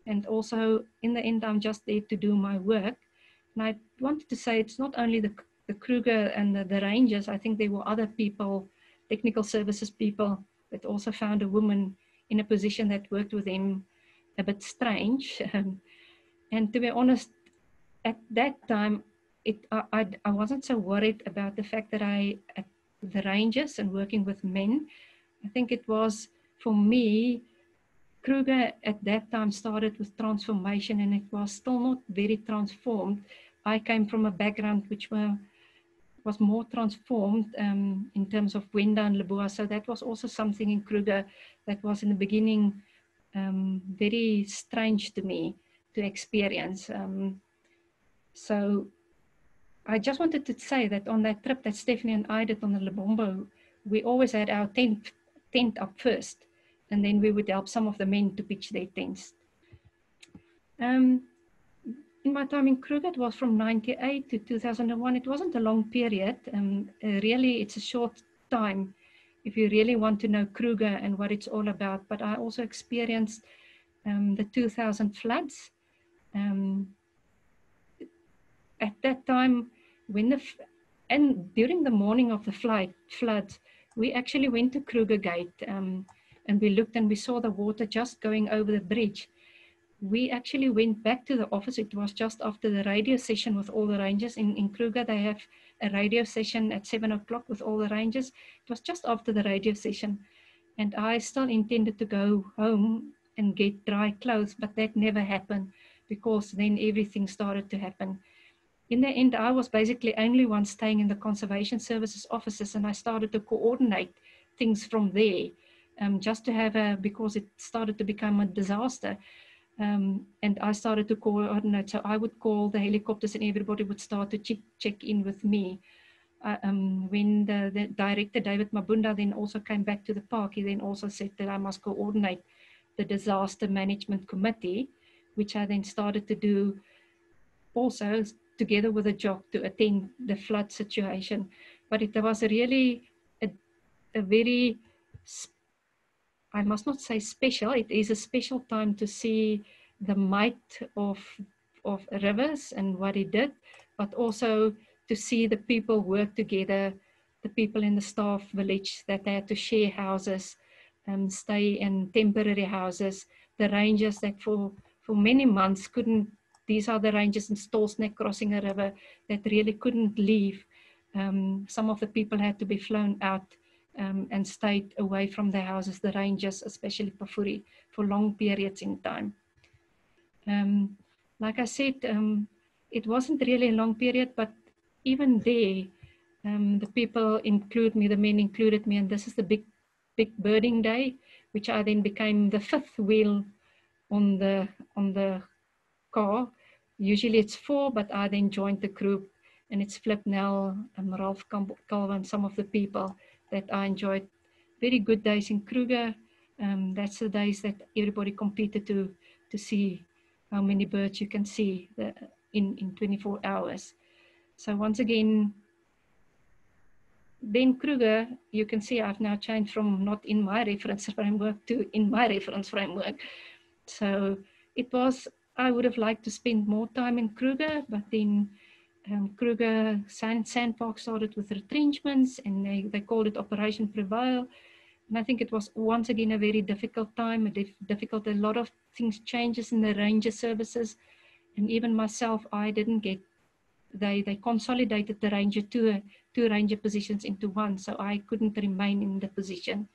And also, in the end, I'm just there to do my work. And I wanted to say it's not only the Kruger and the rangers. I think there were other people, technical services people, that also found a woman in a position that worked with them a bit strange. And to be honest, at that time, I wasn't so worried about the fact that at the rangers and working with men. I think it was, for me, Kruger at that time started with transformation, and it was still not very transformed. I came from a background which was more transformed in terms of Wenda and Leboa. So that was also something in Kruger that was in the beginning very strange to me to experience. So I just wanted to say that on that trip that Stephanie and I did on the Lebombo, we always had our tent up first, and then we would help some of the men to pitch their tents. In my time in Kruger, it was from 1998 to 2001. It wasn't a long period. Really, it's a short time if you really want to know Kruger and what it's all about. But I also experienced the 2000 floods. At that time, when and during the morning of the floods, we actually went to Kruger Gate, and we looked and we saw the water just going over the bridge. We actually went back to the office. It was just after the radio session with all the rangers in Kruger. They have a radio session at 7 o'clock with all the rangers. It was just after the radio session. And I still intended to go home and get dry clothes, but that never happened because then everything started to happen. In the end, I was basically only one staying in the conservation services offices, and I started to coordinate things from there, just to have because it started to become a disaster. And I started to coordinate. So I would call the helicopters and everybody would start to check in with me. When the director, David Mabunda, then also came back to the park, he then also said that I must coordinate the disaster management committee, which I then started to do also together with a job to attend the flood situation. But it was really a very, I must not say special, it is a special time to see the might of rivers and what it did, but also to see the people work together, the people in the staff village that had to share houses, stay in temporary houses, the rangers that for many months couldn't, these are the rangers in Stolsneck crossing a river that really couldn't leave. Some of the people had to be flown out and stayed away from their houses, the rangers, especially Pafuri, for long periods in time. Like I said, it wasn't really a long period, but even there, the people include me, the men included me, and this is the big birding day, which I then became the fifth wheel on the car. Usually it's 4, but I then joined the group, and it's Flip Nell and Ralph Calvin, some of the people that I enjoyed. Very good days in Kruger. That's the days that everybody competed to see how many birds you can see in 24 hours. So once again, then Kruger, you can see I've now changed from not in my reference framework to in my reference framework. So it was, I would have liked to spend more time in Kruger, but then Kruger Sanparks started with retrenchments, and they called it Operation Prevail. And I think it was once again a very difficult time, a lot of things changes in the ranger services. And even myself, I didn't get, they consolidated the ranger two ranger positions into one, so I couldn't remain in the position.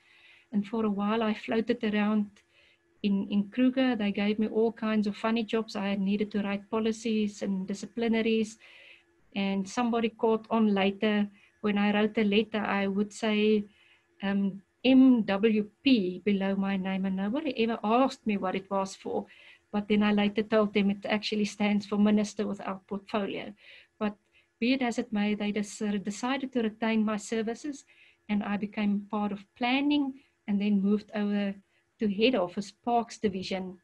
And for a while I floated around in Kruger. They gave me all kinds of funny jobs. I needed to write policies and disciplinaries, and somebody caught on later when I wrote a letter, I would say MWP below my name, and nobody ever asked me what it was for. But then I later told them it actually stands for Minister Without Portfolio. But be it as it may, they decided to retain my services, and I became part of planning and then moved over to head office, Parks Division.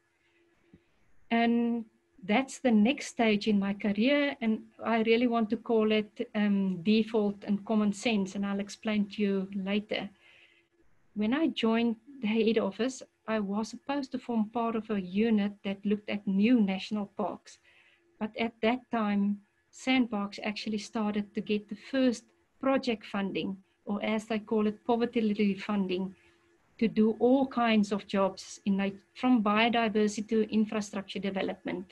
And that's the next stage in my career, and I really want to call it default and common sense, and I'll explain to you later. When I joined the head office, I was supposed to form part of a unit that looked at new national parks. But at that time, Sanparks actually started to get the first project funding, or as they call it, poverty relief funding, to do all kinds of jobs from biodiversity to infrastructure development.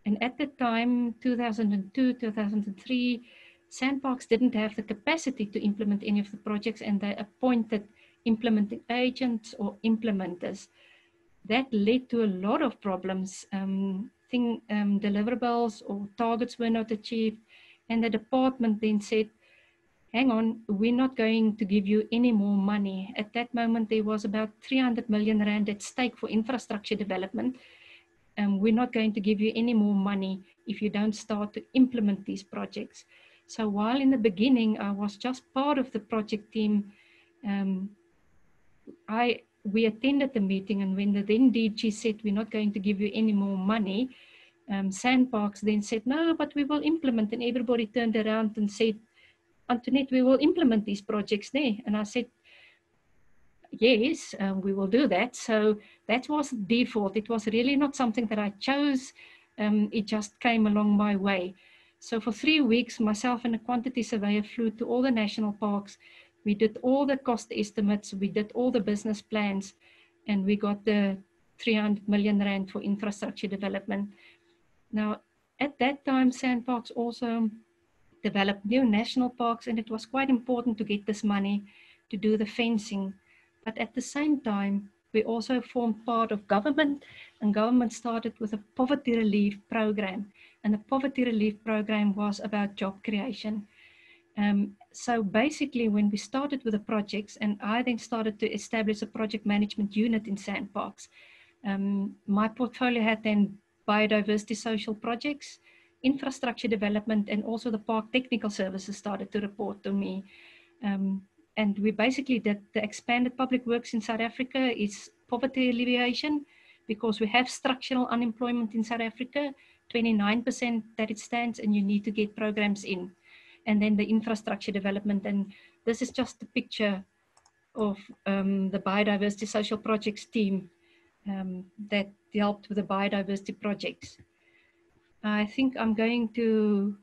And at the time, 2002, 2003, Sanparks didn't have the capacity to implement any of the projects, and they appointed implementing agents or implementers. That led to a lot of problems. Deliverables or targets were not achieved, and the department then said, hang on, we're not going to give you any more money. At that moment, there was about 300 million rand at stake for infrastructure development. We're not going to give you any more money if you don't start to implement these projects. So while in the beginning, I was just part of the project team, we attended the meeting, and when the then DG said, we're not going to give you any more money, Sanparks then said, no, but we will implement. And everybody turned around and said, Antoinette, we will implement these projects there. And I said, yes, we will do that. So that was default. It was really not something that I chose. It just came along my way. So for 3 weeks, myself and a quantity surveyor flew to all the national parks. We did all the cost estimates. We did all the business plans, and we got the 300 million rand for infrastructure development. Now, at that time, Sanparks also developed new national parks, and it was quite important to get this money to do the fencing. But at the same time, we also formed part of government, and government started with a poverty relief program. And the poverty relief program was about job creation. So basically, when we started with the projects, and I then started to establish a project management unit in Sanparks, my portfolio had then biodiversity social projects, infrastructure development, and also the park technical services started to report to me. And we basically did the expanded public works in South Africa is poverty alleviation, because we have structural unemployment in South Africa, 29% that it stands, and you need to get programs in. And then the infrastructure development. And this is just a picture of the biodiversity social projects team that helped with the biodiversity projects. I think I'm going to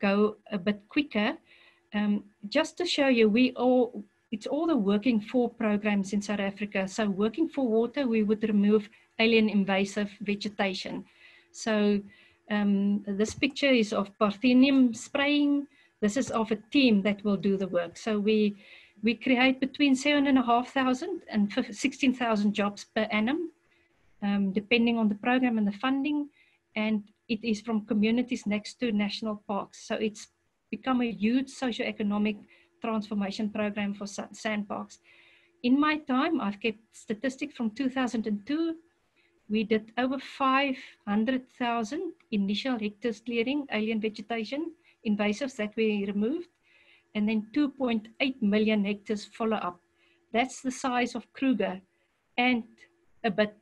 go a bit quicker. Just to show you, it's all the Working For programs in South Africa. So Working For Water, we would remove alien invasive vegetation. So this picture is of Parthenium spraying. This is of a team that will do the work. So we create between 7,500 and 16,000 jobs per annum, depending on the program and the funding. And it is from communities next to national parks. So it's become a huge socioeconomic transformation program for Sanparks. In my time, I've kept statistics from 2002. We did over 500,000 initial hectares clearing, alien vegetation, invasives that we removed, and then 2.8 million hectares follow-up. That's the size of Kruger and a bit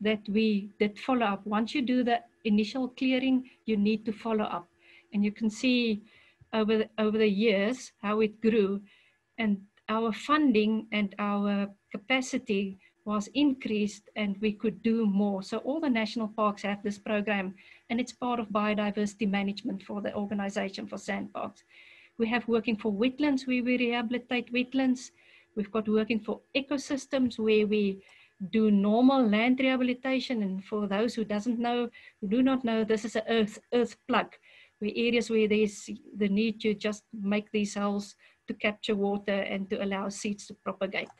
that we did follow up. Once you do the initial clearing, you need to follow up. And you can see over the years how it grew, and our funding and our capacity was increased, and we could do more. So all the national parks have this program, and it's part of biodiversity management for the organization for Sanparks. We have Working For Wetlands, where we rehabilitate wetlands. We've got Working For Ecosystems, where we do normal land rehabilitation. And for those who do not know, this is an earth plug, where areas where there's the need to just make these holes to capture water and to allow seeds to propagate.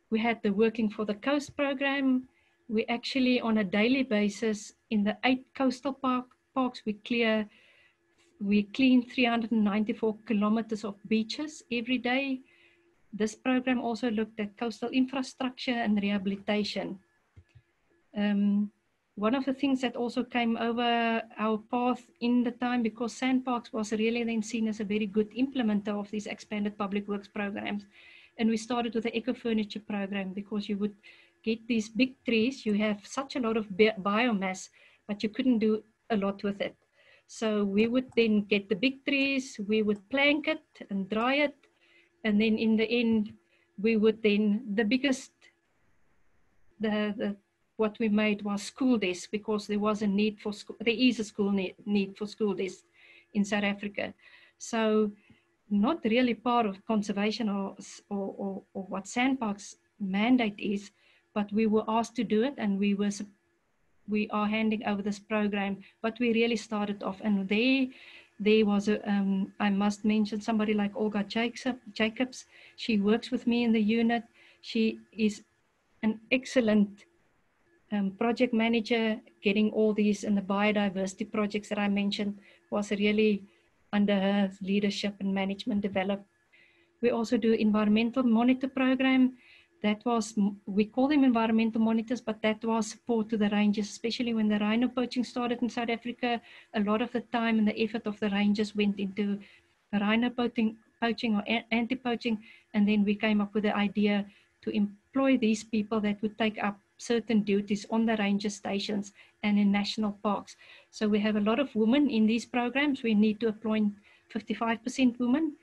We had the Working For the Coast program. We actually, on a daily basis, in the 8 coastal parks, we clean 394 kilometers of beaches every day. This program also looked at coastal infrastructure and rehabilitation. One of the things that also came over our path in the time, because Sanparks was really then seen as a very good implementer of these expanded public works programs. And we started with the eco furniture program, because you would get these big trees, you have such a lot of biomass, but you couldn't do a lot with it. So we would then get the big trees, we would plank it and dry it. And then in the end, we would then, the biggest, what we made was school desks, because there was a need for school, there is a school need for school desks in South Africa. So not really part of conservation or what Sanparks mandate is, but we were asked to do it, and we are handing over this program. But we really started off, and there was I must mention somebody like Olga Jacobs. She works with me in the unit. She is an excellent project manager. Getting all these, and the biodiversity projects that I mentioned was really under her leadership and management developed. We also do environmental monitor program. That was, we call them environmental monitors, but that was support to the rangers, especially when the rhino poaching started in South Africa. A lot of the time and the effort of the rangers went into rhino poaching or anti-poaching. And then we came up with the idea to employ these people that would take up certain duties on the ranger stations and in national parks. So we have a lot of women in these programs. We need to appoint 55% women.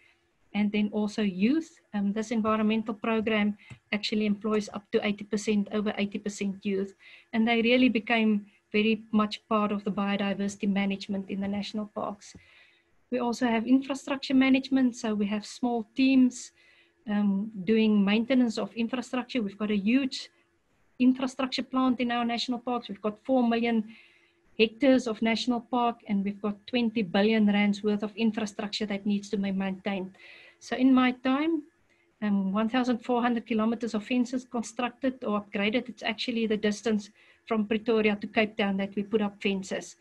and then also youth. This environmental program actually employs up to 80%, over 80% youth, and they really became very much part of the biodiversity management in the national parks. We also have infrastructure management, so we have small teams doing maintenance of infrastructure. We've got a huge infrastructure plant in our national parks. We've got 4 million hectares of national park, and we've got 20 billion rands worth of infrastructure that needs to be maintained. So in my time, 1,400 kilometers of fences constructed or upgraded. It's actually the distance from Pretoria to Cape Town that we put up fences.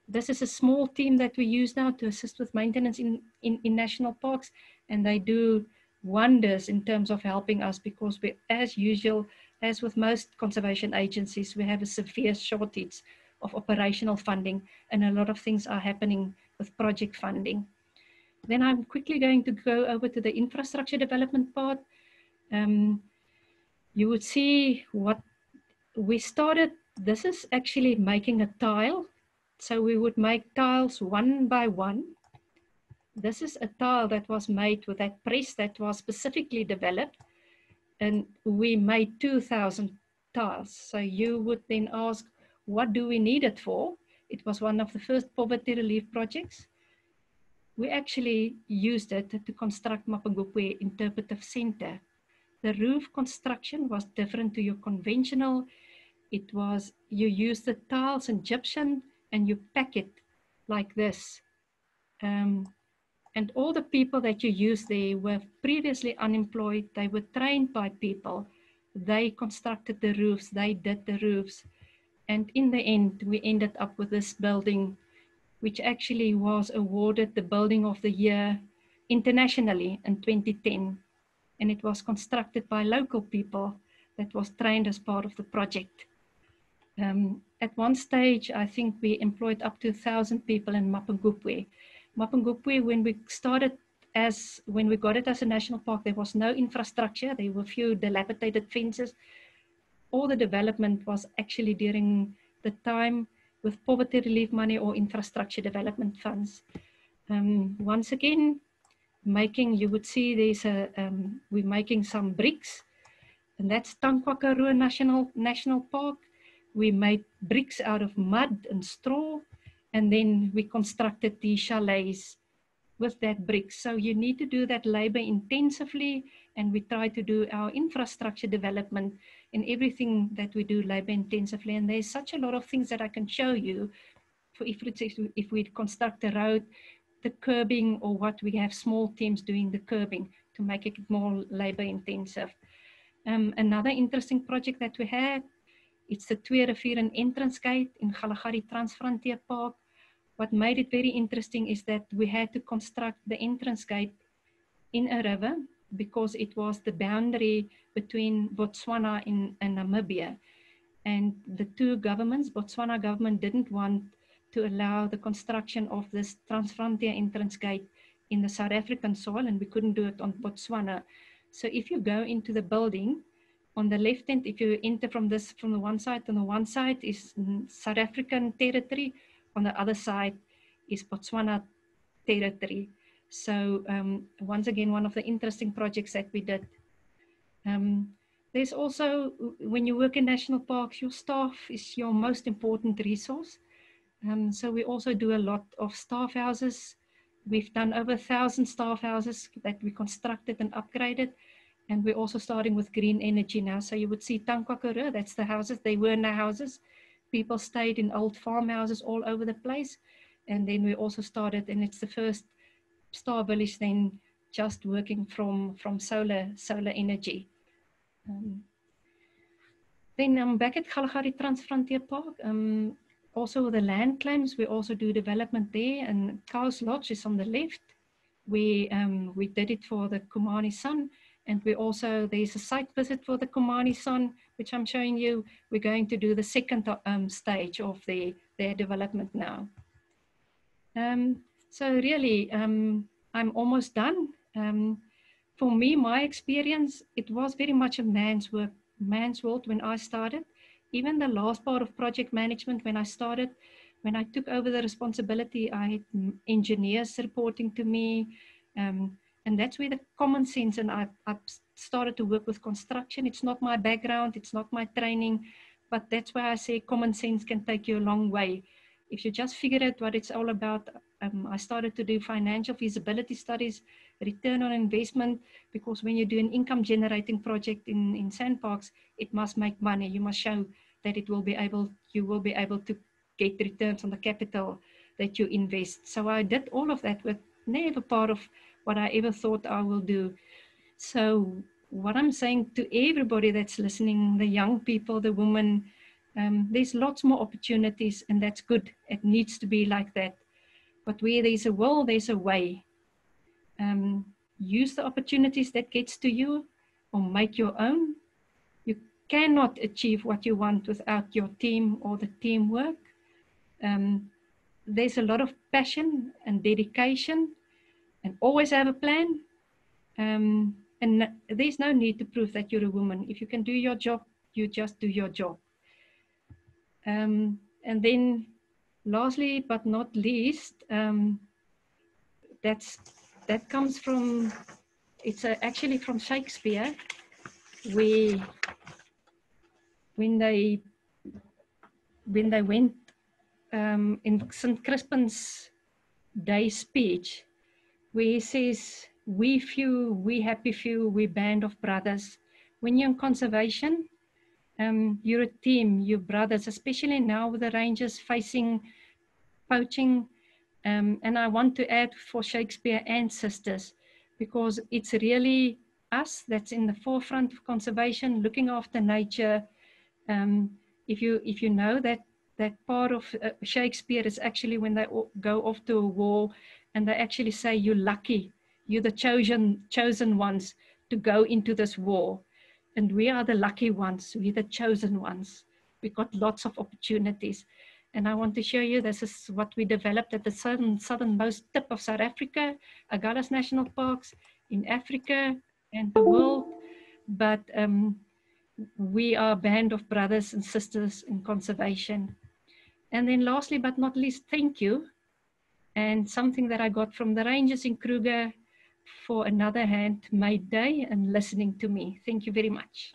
This is a small team that we use now to assist with maintenance in national parks, and they do wonders in terms of helping us, because we, as usual, as with most conservation agencies, we have a severe shortage of operational funding, and a lot of things are happening with project funding. Then I'm quickly going to go over to the infrastructure development part. You would see what we started. This is actually making a tile. So we would make tiles one by one. This is a tile that was made with that press that was specifically developed. And we made 2,000 tiles. So you would then ask, what do we need it for? It was one of the first poverty relief projects. We actually used it to construct Mapungubwe Interpretive Center. The roof construction was different to your conventional. It was, you use the tiles and gypsum and you pack it like this. And all the people that you use there were previously unemployed. They were trained by people. They constructed the roofs, they did the roofs. And in the end, we ended up with this building, which actually was awarded the Building of the Year internationally in 2010. And it was constructed by local people that was trained as part of the project. At one stage, I think we employed up to 1,000 people in Mapungubwe. Mapungubwe, when we got it as a national park, there was no infrastructure. There were few dilapidated fences. All the development was actually during the time with poverty relief money or infrastructure development funds. Once again, you would see we're making some bricks, and that's Tankwa-Karoo National Park. We made bricks out of mud and straw, and then we constructed the chalets with that brick. So you need to do that labor intensively, and we try to do our infrastructure development in everything that we do labor intensively. And there's such a lot of things that I can show you. If we construct a road, the curbing, or what we have small teams doing the curbing to make it more labor intensive. Another interesting project that we had, it's the Twee Riviere entrance gate in Galagadi Transfrontier Park. What made it very interesting is that we had to construct the entrance gate in a river because it was the boundary between Botswana and Namibia. And the two governments, Botswana government didn't want to allow the construction of this Transfrontier entrance gate in the South African soil, and we couldn't do it on Botswana. So if you go into the building, on the left hand, if you enter from the one side, on the one side is South African territory, on the other side is Botswana territory. So once again, one of the interesting projects that we did. There's also, when you work in national parks, your staff is your most important resource. So we also do a lot of staff houses. We've done over 1,000 staff houses that we constructed and upgraded. And we're also starting with green energy now. So you would see Tankwa-Karoo, that's the houses. They were no houses. People stayed in old farmhouses all over the place. And then we also started, and it's the first star village then just working from solar energy. Then I'm back at Galagadi Transfrontier Park. Also the land claims, we also do development there, and Cows Lodge is on the left. We did it for the Kumani Sun. And we also, there's a site visit for the Kumani Sun, which I'm showing you. We're going to do the second stage of their development now. So really, I'm almost done. For me, my experience, it was very much a man's work, man's world when I started. Even the last part of project management when I started, when I took over the responsibility, I had engineers reporting to me, And that's where the common sense, and I've started to work with construction. It's not my background, it's not my training, but that's why I say common sense can take you a long way. If you just figure out what it's all about. I started to do financial feasibility studies, return on investment, because when you do an income generating project in Sanparks, it must make money. You must show that you will be able to get returns on the capital that you invest. So I did all of that with never part of what I ever thought I will do. So what I'm saying to everybody that's listening, the young people, the women, there's lots more opportunities, and that's good. It needs to be like that. But where there's a will, there's a way. Use the opportunities that gets to you, or make your own. You cannot achieve what you want without your team or the teamwork. There's a lot of passion and dedication, and always have a plan. And there's no need to prove that you're a woman. If you can do your job, you just do your job. And then lastly, but not least, that comes from, it's actually from Shakespeare, where when they went in St. Crispin's Day speech, where he says, we few, we happy few, we band of brothers. When you're in conservation, you're a team, you're brothers, especially now with the rangers facing poaching. And I want to add for Shakespeare and sisters, because it's really us that's in the forefront of conservation, looking after nature. If you know that part of Shakespeare is actually when they go off to a war, and they actually say, you're lucky, you're the chosen ones to go into this war. And we are the lucky ones, we're the chosen ones. We've got lots of opportunities. And I want to show you, this is what we developed at the southernmost tip of South Africa, Agulhas National Parks, in Africa and the world. But we are a band of brothers and sisters in conservation. And then lastly, but not least, thank you. And something that I got from the rangers in Kruger for another handmade day and listening to me. Thank you very much.